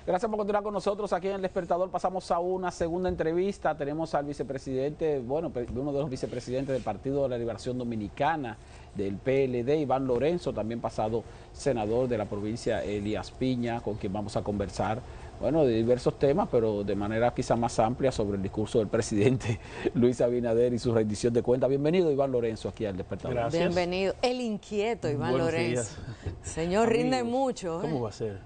Gracias por continuar con nosotros aquí en El Despertador. Pasamos a una segunda entrevista. Tenemos al vicepresidente, bueno, uno de los vicepresidentes del Partido de la Liberación Dominicana, del PLD, Iván Lorenzo, también pasado senador de la provincia, Elías Piña, con quien vamos a conversar, bueno, de diversos temas, pero de manera quizá más amplia sobre el discurso del presidente Luis Abinader y su rendición de cuentas. Bienvenido, Iván Lorenzo, aquí al Despertador. Gracias. Bienvenido. El inquieto Iván Buenos Lorenzo. días. Señor, Amigos, rinde mucho. ¿Cómo va a ser?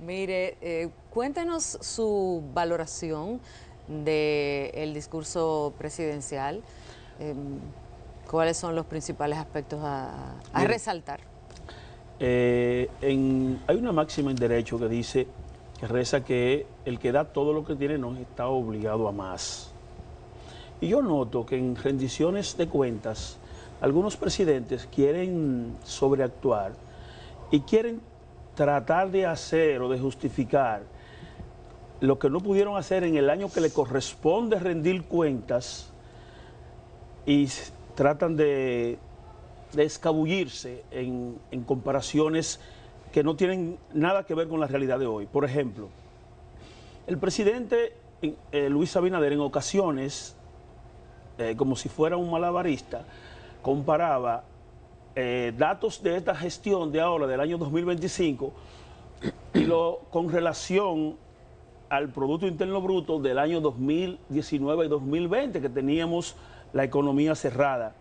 Mire, cuéntenos su valoración del discurso presidencial. ¿Cuáles son los principales aspectos a resaltar? Hay una máxima en derecho que dice, que reza que el que da todo lo que tiene no está obligado a más. Y yo noto que en rendiciones de cuentas, algunos presidentes quieren sobreactuar y quieren tratar de hacer o de justificar lo que no pudieron hacer en el año que le corresponde rendir cuentas y tratan de escabullirse en comparaciones que no tienen nada que ver con la realidad de hoy. Por ejemplo, el presidente Luis Abinader en ocasiones, como si fuera un malabarista, comparaba datos de esta gestión de ahora, del año 2025, con relación al Producto Interno Bruto del año 2019 y 2020, que teníamos la economía cerrada.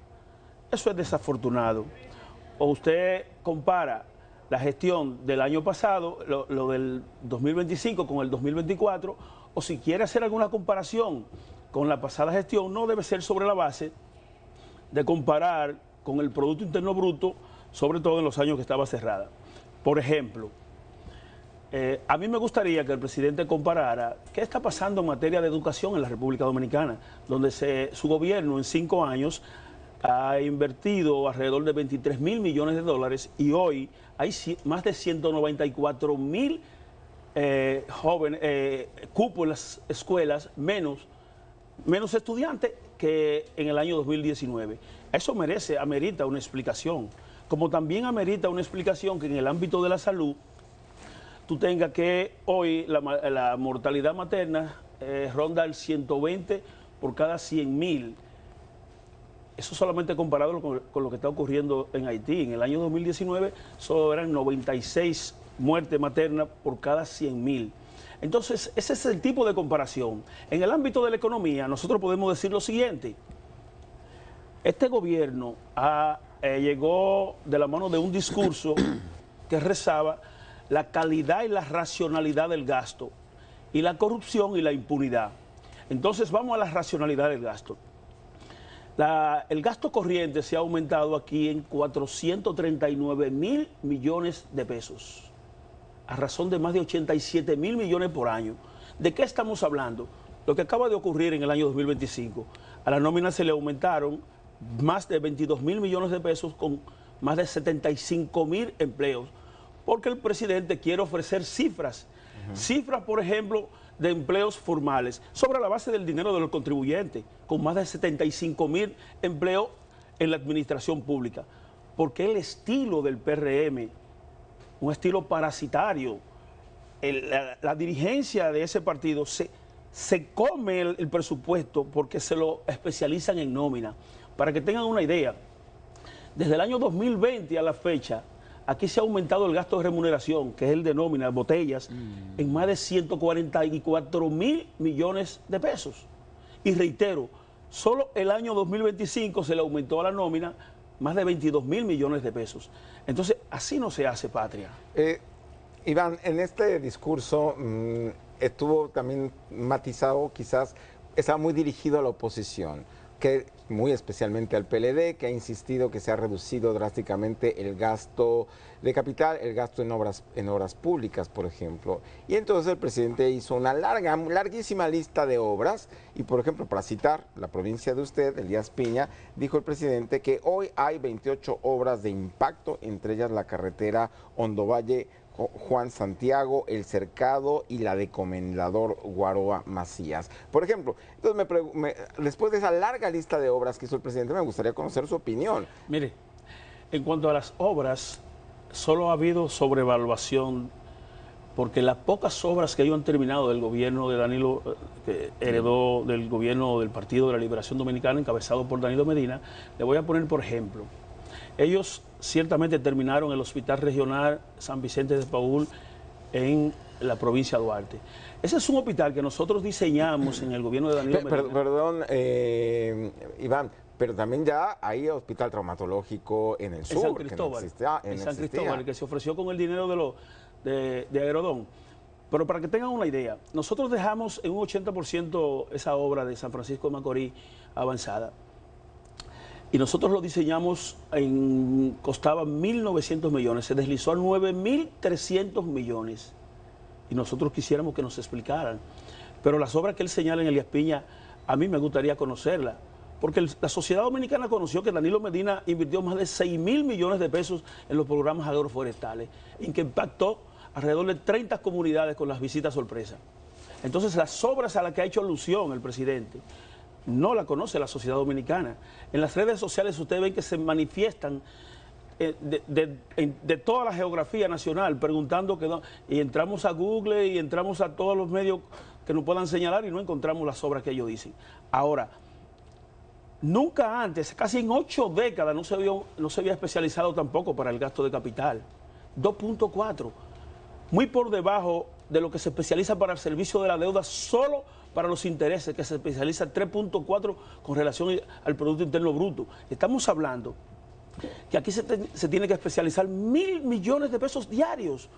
Eso es desafortunado. O usted compara la gestión del año pasado, lo del 2025 con el 2024, o si quiere hacer alguna comparación con la pasada gestión, no debe ser sobre la base de comparar con el Producto Interno Bruto, sobre todo en los años que estaba cerrada. Por ejemplo, a mí me gustaría que el presidente comparara qué está pasando en materia de educación en la República Dominicana, donde su gobierno en 5 años ha invertido alrededor de 23.000 millones de dólares y hoy hay más de 194.000 jóvenes, cupos en las escuelas, menos estudiantes que en el año 2019. Eso amerita una explicación, como también amerita una explicación que en el ámbito de la salud tú tengas que hoy la mortalidad materna ronda el 120 por cada 100.000. Eso solamente comparado con lo que está ocurriendo en Haití. En el año 2019 solo eran 96 muertes maternas por cada 100.000. Entonces, ese es el tipo de comparación. En el ámbito de la economía, nosotros podemos decir lo siguiente. Este gobierno llegó de la mano de un discurso que rezaba la calidad y la racionalidad del gasto, y la corrupción y la impunidad. Entonces, vamos a la racionalidad del gasto. El gasto corriente se ha aumentado aquí en 439.000 millones de pesos, a razón de más de 87.000 millones por año. ¿De qué estamos hablando? Lo que acaba de ocurrir en el año 2025. A la nómina se le aumentaron más de 22.000 millones de pesos con más de 75.000 empleos, porque el presidente quiere ofrecer cifras. Cifras, por ejemplo, de empleos formales, sobre la base del dinero de los contribuyentes, con más de 75.000 empleos en la administración pública. Porque el estilo del PRM, un estilo parasitario, la dirigencia de ese partido se come el presupuesto porque se lo especializan en nómina. Para que tengan una idea, desde el año 2020 a la fecha, aquí se ha aumentado el gasto de remuneración, que es el de nómina, botellas, en más de 144.000 millones de pesos. Y reitero, solo el año 2025 se le aumentó a la nómina más de 22.000 millones de pesos. Entonces, así no se hace patria. Iván, en este discurso estuvo también matizado, quizás, estaba muy dirigido a la oposición, que muy especialmente al PLD, que ha insistido que se ha reducido drásticamente el gasto de capital, el gasto en obras públicas, por ejemplo. Y entonces el presidente hizo una larguísima lista de obras, y por ejemplo, para citar la provincia de usted, Elías Piña, dijo el presidente que hoy hay 28 obras de impacto, entre ellas la carretera Hondo Valle Juan Santiago, El Cercado y la de Comendador Guaroa Macías. Por ejemplo, entonces después de esa larga lista de obras que hizo el presidente, me gustaría conocer su opinión. Mire, en cuanto a las obras, solo ha habido sobrevaluación porque las pocas obras que ellos han terminado del gobierno de Danilo, que heredó del gobierno del Partido de la Liberación Dominicana, encabezado por Danilo Medina, le voy a poner por ejemplo. Ellos ciertamente terminaron el Hospital Regional San Vicente de Paúl en la provincia de Duarte. Ese es un hospital que nosotros diseñamos en el gobierno de Danilo Medina. Perdón, Iván, pero también ya hay hospital traumatológico en el sur. En San Cristóbal, en San Cristóbal, que se ofreció con el dinero de Aerodón. Pero para que tengan una idea, nosotros dejamos en un 80% esa obra de San Francisco de Macorís avanzada. Y nosotros lo diseñamos, costaba 1.900 millones, se deslizó a 9.300 millones. Y nosotros quisiéramos que nos explicaran. Pero las obras que él señala en Elías Piña, a mí me gustaría conocerlas. Porque la sociedad dominicana conoció que Danilo Medina invirtió más de 6.000 millones de pesos en los programas agroforestales, en que impactó alrededor de 30 comunidades con las visitas sorpresa. Entonces, las obras a las que ha hecho alusión el presidente no la conoce la sociedad dominicana. En las redes sociales ustedes ven que se manifiestan de toda la geografía nacional preguntando y entramos a Google y entramos a todos los medios que nos puedan señalar y no encontramos las obras que ellos dicen. Ahora, nunca antes, casi en 8 décadas, no se había especializado tampoco para el gasto de capital. 2.4, muy por debajo de lo que se especializa para el servicio de la deuda solo para los intereses, que se especializa 3.4 con relación al Producto Interno Bruto. Estamos hablando que aquí se tiene que especializar 1.000 millones de pesos diarios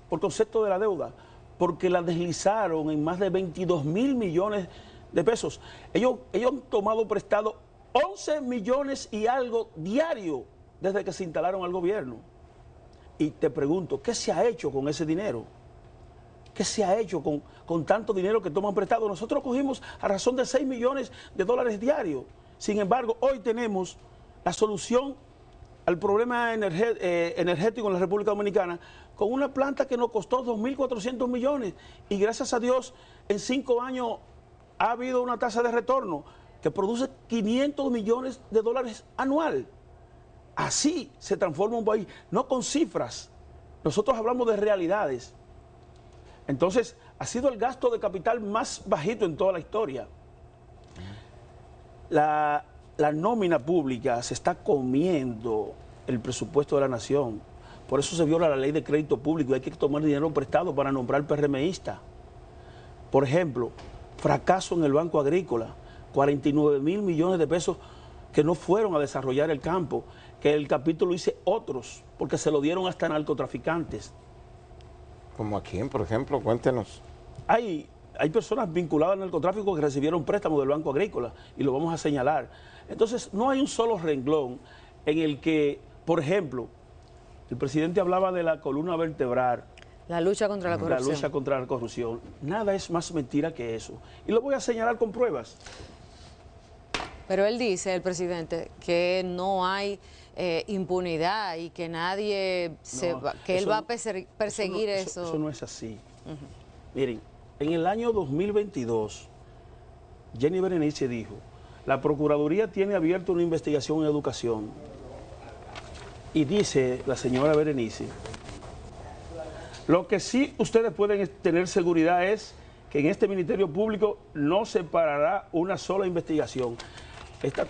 por concepto de la deuda, porque la deslizaron en más de 22.000 millones de pesos. Ellos han tomado prestado 11 millones y algo diario desde que se instalaron al gobierno. Y te pregunto, ¿qué se ha hecho con ese dinero? ¿Qué se ha hecho con tanto dinero que toman prestado? Nosotros cogimos a razón de 6 millones de dólares diarios. Sin embargo, hoy tenemos la solución al problema energético en la República Dominicana con una planta que nos costó 2.400 millones. Y gracias a Dios, en 5 años ha habido una tasa de retorno que produce 500 millones de dólares anual. Así se transforma un país, no con cifras. Nosotros hablamos de realidades. Entonces, ha sido el gasto de capital más bajito en toda la historia. La nómina pública se está comiendo el presupuesto de la nación. Por eso se viola la ley de crédito público y hay que tomar dinero prestado para nombrar PRMista. Por ejemplo, fracaso en el Banco Agrícola, 49.000 millones de pesos que no fueron a desarrollar el campo, que el capítulo dice otros, porque se lo dieron hasta narcotraficantes. ¿Como a quién, por ejemplo? Cuéntenos. Hay personas vinculadas al narcotráfico que recibieron préstamos del Banco Agrícola y lo vamos a señalar. Entonces, no hay un solo renglón en el que, por ejemplo, el presidente hablaba de la columna vertebral. La lucha contra la corrupción. La lucha contra la corrupción. Nada es más mentira que eso. Y lo voy a señalar con pruebas. Pero él dice, el presidente, que no hay impunidad y que nadie él va a perseguir eso. Eso no es así. Miren, en el año 2022, Jenny Berenice dijo, la Procuraduría tiene abierta una investigación en educación. Y dice la señora Berenice, lo que sí ustedes pueden tener seguridad es que en este Ministerio Público no se parará una sola investigación. Esta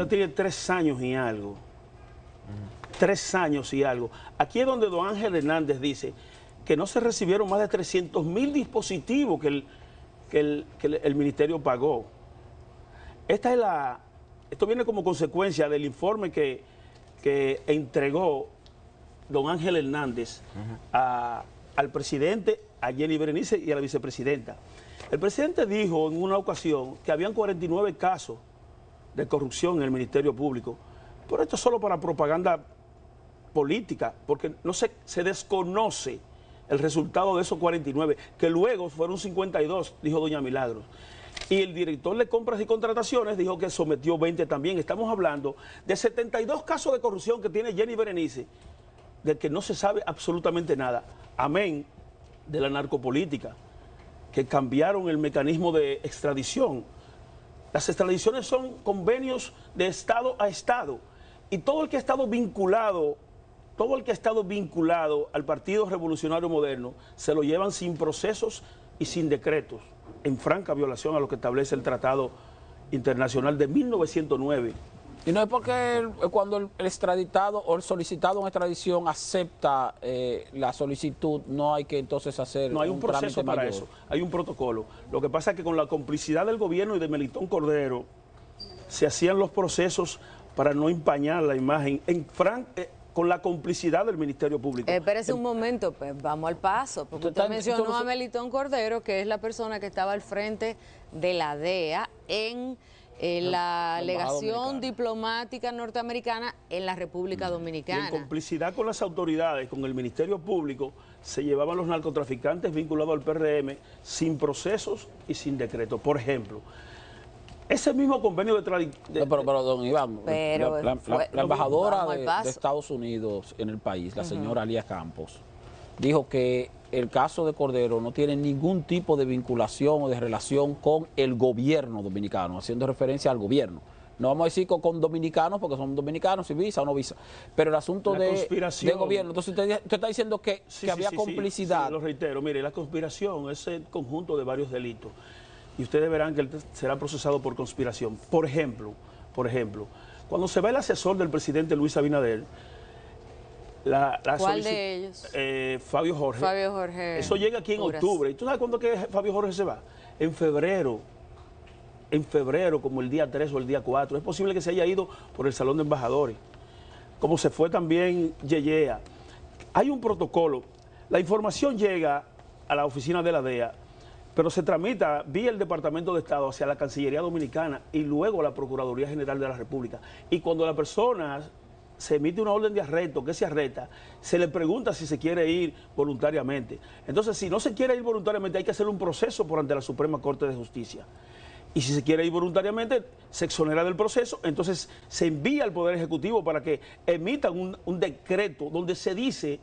tiene 3 años y algo. 3 años y algo. Aquí es donde don Ángel Hernández dice que no se recibieron más de 300.000 dispositivos que el ministerio pagó. Esto viene como consecuencia del informe que entregó don Ángel Hernández al presidente, a Jenny Berenice y a la vicepresidenta. El presidente dijo en una ocasión que habían 49 casos de corrupción en el Ministerio Público, pero esto es solo para propaganda política, porque se desconoce el resultado de esos 49, que luego fueron 52, dijo doña Milagros. Y el director de compras y contrataciones dijo que sometió 20 también. Estamos hablando de 72 casos de corrupción que tiene Jenny Berenice, del que no se sabe absolutamente nada. Amén de la narcopolítica, que cambiaron el mecanismo de extradición. Las extradiciones son convenios de Estado a Estado. Y todo el que ha estado vinculado todo el que ha estado vinculado al Partido Revolucionario Moderno se lo llevan sin procesos y sin decretos, en franca violación a lo que establece el Tratado Internacional de 1909. Y no es porque cuando el extraditado o el solicitado en extradición acepta la solicitud, no hay que entonces hacer no hay un proceso para eso, hay un protocolo. Lo que pasa es que con la complicidad del gobierno y de Melitón Cordero se hacían los procesos para no empañar la imagen con la complicidad del Ministerio Público. Espérese un momento, pues vamos al paso, porque usted mencionó a Melitón Cordero, que es la persona que estaba al frente de la DEA en la legación diplomática norteamericana en la República Dominicana. Y en complicidad con las autoridades, con el Ministerio Público, se llevaban los narcotraficantes vinculados al PRM sin procesos y sin decreto. Por ejemplo, ese mismo convenio de pero don Iván, la embajadora de Estados Unidos en el país, la señora Alia Campos, dijo que el caso de Cordero no tiene ningún tipo de vinculación o de relación con el gobierno dominicano, haciendo referencia al gobierno. No vamos a decir con dominicanos, porque son dominicanos, si visa o no visa, pero el asunto de gobierno. Entonces usted está diciendo que había complicidad. Sí, lo reitero, mire, la conspiración es el conjunto de varios delitos. Y ustedes verán que él será procesado por conspiración. Por ejemplo, cuando se va el asesor del presidente Luis Abinader, ¿cuál de ellos? Fabio Jorge. Fabio Jorge. Eso llega aquí en octubre. ¿Y tú sabes cuándo que Fabio Jorge se va? En febrero. En febrero, como el día 3 o el día 4. Es posible que se haya ido por el Salón de Embajadores. Como se fue también Yeyea. Hay un protocolo. La información llega a la oficina de la DEA, pero se tramita vía el Departamento de Estado hacia la Cancillería Dominicana y luego a la Procuraduría General de la República. Y cuando la persona se emite una orden de arresto, que se arresta, se le pregunta si se quiere ir voluntariamente. Entonces, si no se quiere ir voluntariamente, hay que hacer un proceso por ante la Suprema Corte de Justicia. Y si se quiere ir voluntariamente, se exonera del proceso, entonces se envía al Poder Ejecutivo para que emitan un decreto donde se dice,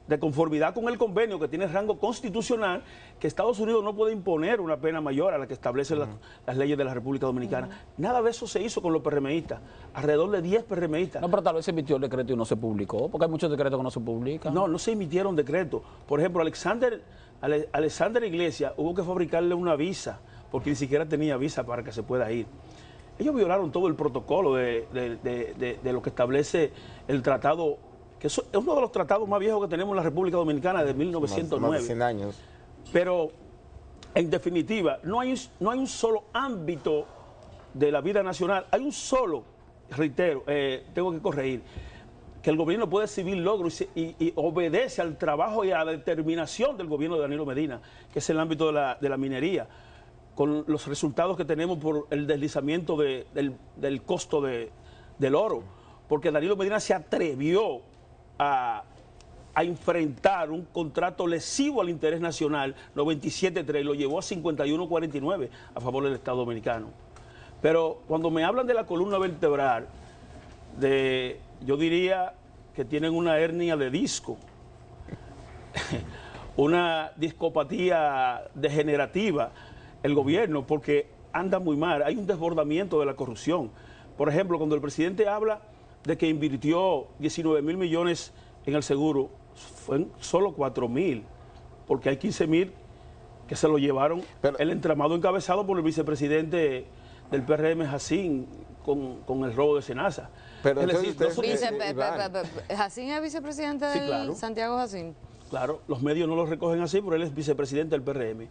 de conformidad con el convenio que tiene rango constitucional, que Estados Unidos no puede imponer una pena mayor a la que establecen las leyes de la República Dominicana. Nada de eso se hizo con los PRMistas, alrededor de 10 PRMistas. No, pero tal vez se emitió el decreto y no se publicó, porque hay muchos decretos que no se publican. No se emitieron decretos. Por ejemplo, Alexander Iglesias hubo que fabricarle una visa, porque ni siquiera tenía visa para que se pueda ir. Ellos violaron todo el protocolo de lo que establece el tratado, que es uno de los tratados más viejos que tenemos en la República Dominicana, de 1909. Más de 100 años. Pero, en definitiva, no hay un solo ámbito de la vida nacional, hay un solo, reitero, tengo que corregir, que el gobierno puede exhibir logros y obedece al trabajo y a la determinación del gobierno de Danilo Medina, que es el ámbito de la minería, con los resultados que tenemos por el deslizamiento del costo del oro, porque Danilo Medina se atrevió a enfrentar un contrato lesivo al interés nacional, 97.3, lo llevó a 51.49 a favor del Estado dominicano. Pero cuando me hablan de la columna vertebral, yo diría que tienen una hernia de disco, una discopatía degenerativa, el gobierno, porque anda muy mal, hay un desbordamiento de la corrupción. Por ejemplo, cuando el presidente habla de que invirtió 19.000 millones en el seguro, fue solo 4.000, porque hay 15.000 que se lo llevaron el entramado encabezado por el vicepresidente del PRM, Jacín, con el robo de Senasa. Pero es entonces decir, ¿Jacín es vicepresidente del claro. Santiago Jacín? Claro, los medios no lo recogen así, pero él es vicepresidente del PRM.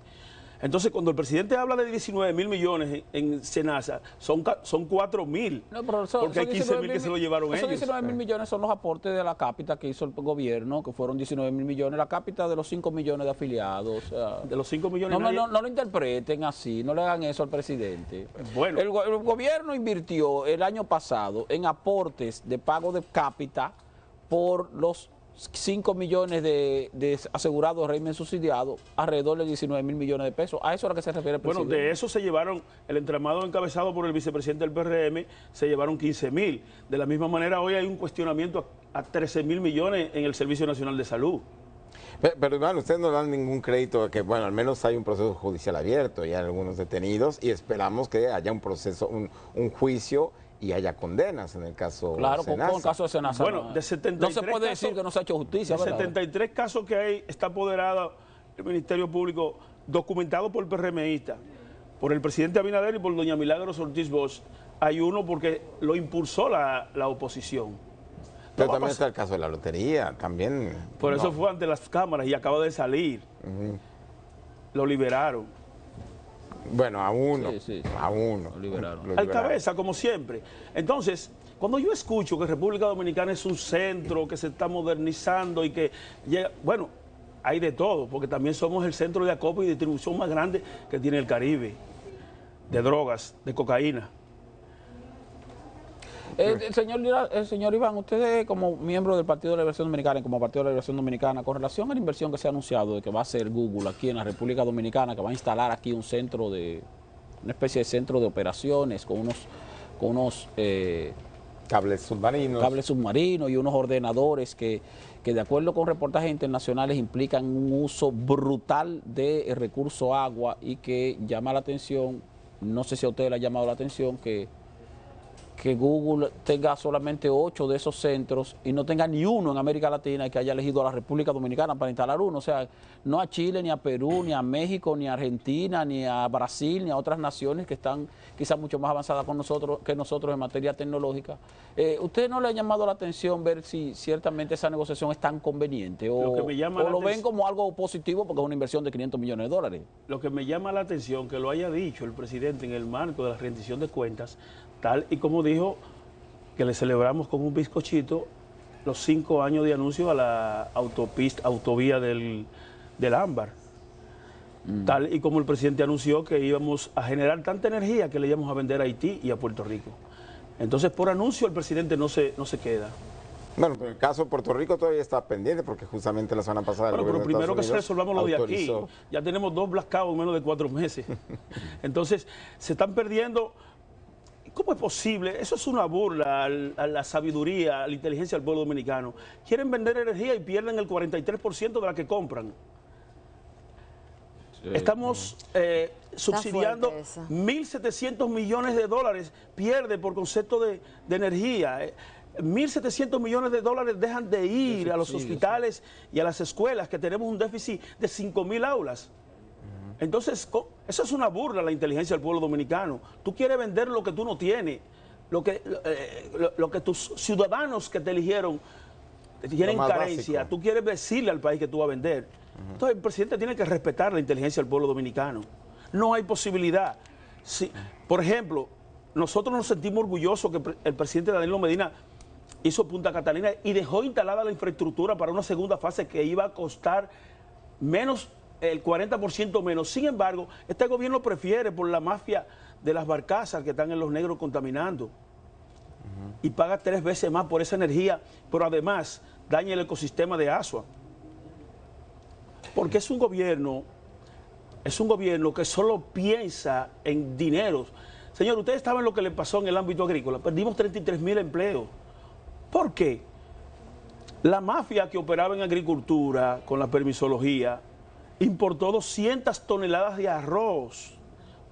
Entonces, cuando el presidente habla de 19.000 millones en Senasa, son 4.000, no, porque hay 15.000 que se lo llevaron ellos. Esos 19.000 millones son los aportes de la cápita que hizo el gobierno, que fueron 19.000 millones, la cápita de los 5 millones de afiliados. De los 5 millones. No lo interpreten así, no le hagan eso al presidente. Bueno. El gobierno invirtió el año pasado en aportes de pago de cápita por los 5 millones de asegurados régimen subsidiado, alrededor de 19.000 millones de pesos. ¿A eso es a lo que se refiere el presidente? Bueno, de eso se llevaron, el entramado encabezado por el vicepresidente del PRM, se llevaron 15.000. De la misma manera, hoy hay un cuestionamiento a 13.000 millones en el Servicio Nacional de Salud. Pero Iván, ustedes no dan ningún crédito de que, bueno, al menos hay un proceso judicial abierto y hay algunos detenidos y esperamos que haya un proceso, un juicio y haya condenas en el caso claro, con el caso de Senasa. Bueno, de 73 no se puede casos, decir que no se ha hecho justicia. De ¿verdad? 73 casos que hay, está apoderado el Ministerio Público, documentado por PRMistas, por el presidente Abinader y por doña Milagros Ortiz Bosch. Hay uno porque lo impulsó la oposición. Pero también está el caso de la lotería, también. Por eso fue ante las cámaras y acaba de salir. Lo liberaron. Bueno, a uno. Sí. A uno. Lo liberaron. Al cabeza, como siempre. Entonces, cuando yo escucho que República Dominicana es un centro que se está modernizando y que llega, bueno, hay de todo, porque también somos el centro de acopio y distribución más grande que tiene el Caribe, de drogas, de cocaína. Señor Iván, usted como miembro del Partido de la Liberación Dominicana y como Partido de la Liberación Dominicana, con relación a la inversión que se ha anunciado de que va a hacer Google aquí en la República Dominicana, que va a instalar aquí una especie de centro de operaciones con unos cables submarinos y unos ordenadores que de acuerdo con reportajes internacionales implican un uso brutal de recurso agua y que llama la atención, no sé si a usted le ha llamado la atención que Google tenga solamente 8 de esos centros y no tenga ni uno en América Latina y que haya elegido a la República Dominicana para instalar uno. O sea, no a Chile, ni a Perú, ni a México, ni a Argentina, ni a Brasil, ni a otras naciones que están quizás mucho más avanzadas que nosotros en materia tecnológica. ¿Usted no le ha llamado la atención ver si ciertamente esa negociación es tan conveniente o lo ven como algo positivo porque es una inversión de $500 millones? Lo que me llama la atención que lo haya dicho el presidente en el marco de la rendición de cuentas, tal y como dijo que le celebramos con un bizcochito los 5 años de anuncio a la autovía del Ámbar. Tal y como el presidente anunció que íbamos a generar tanta energía que le íbamos a vender a Haití y a Puerto Rico. Entonces, por anuncio, el presidente no se queda. Bueno, pero el caso de Puerto Rico todavía está pendiente porque justamente la semana pasada... Bueno, pero primero que se resolvamos lo de aquí. Ya tenemos 2 blackouts en menos de 4 meses. Entonces, se están perdiendo... ¿Cómo es posible? Eso es una burla a la sabiduría, a la inteligencia del pueblo dominicano. Quieren vender energía y pierden el 43% de la que compran. Sí. Estamos subsidiando 1.700 millones de dólares, pierde por concepto de energía. 1.700 millones de dólares dejan de ir a los hospitales y a las escuelas, que tenemos un déficit de 5.000 aulas. Entonces, eso es una burla a la inteligencia del pueblo dominicano. Tú quieres vender lo que tú no tienes, lo que tus ciudadanos que te eligieron tienen carencia. Básico. Tú quieres decirle al país que tú vas a vender. Entonces, el presidente tiene que respetar la inteligencia del pueblo dominicano. No hay posibilidad. Si, por ejemplo, nosotros nos sentimos orgullosos que el presidente Danilo Medina hizo Punta Catalina y dejó instalada la infraestructura para una segunda fase que iba a costar menos, el 40% menos. Sin embargo, este gobierno prefiere por la mafia de las barcazas que están en los negros contaminando. Y paga 3 veces más por esa energía, pero además daña el ecosistema de Asua. Porque es un gobierno que solo piensa en dineros. Señor, ustedes saben lo que le pasó en el ámbito agrícola. Perdimos 33.000 empleos. ¿Por qué? La mafia que operaba en agricultura con la permisología importó 200 toneladas de arroz,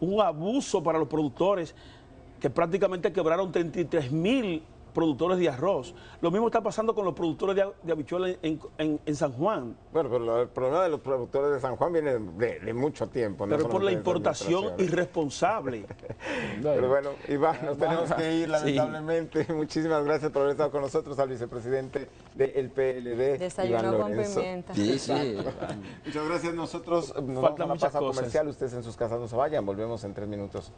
un abuso para los productores que prácticamente quebraron 33.000 productores de arroz. Lo mismo está pasando con los productores de habichuelas en San Juan. Bueno, pero el problema de los productores de San Juan viene de mucho tiempo. Pero por la importación irresponsable. Pero bueno, Iván, nos tenemos que ir lamentablemente. Sí. Muchísimas gracias por haber estado con nosotros, al vicepresidente del PLD, Desayuno con pimienta. Sí. Muchas gracias. Nosotros nos vamos a la pausa comercial. Ustedes en sus casas no se vayan. Volvemos en 3 minutos.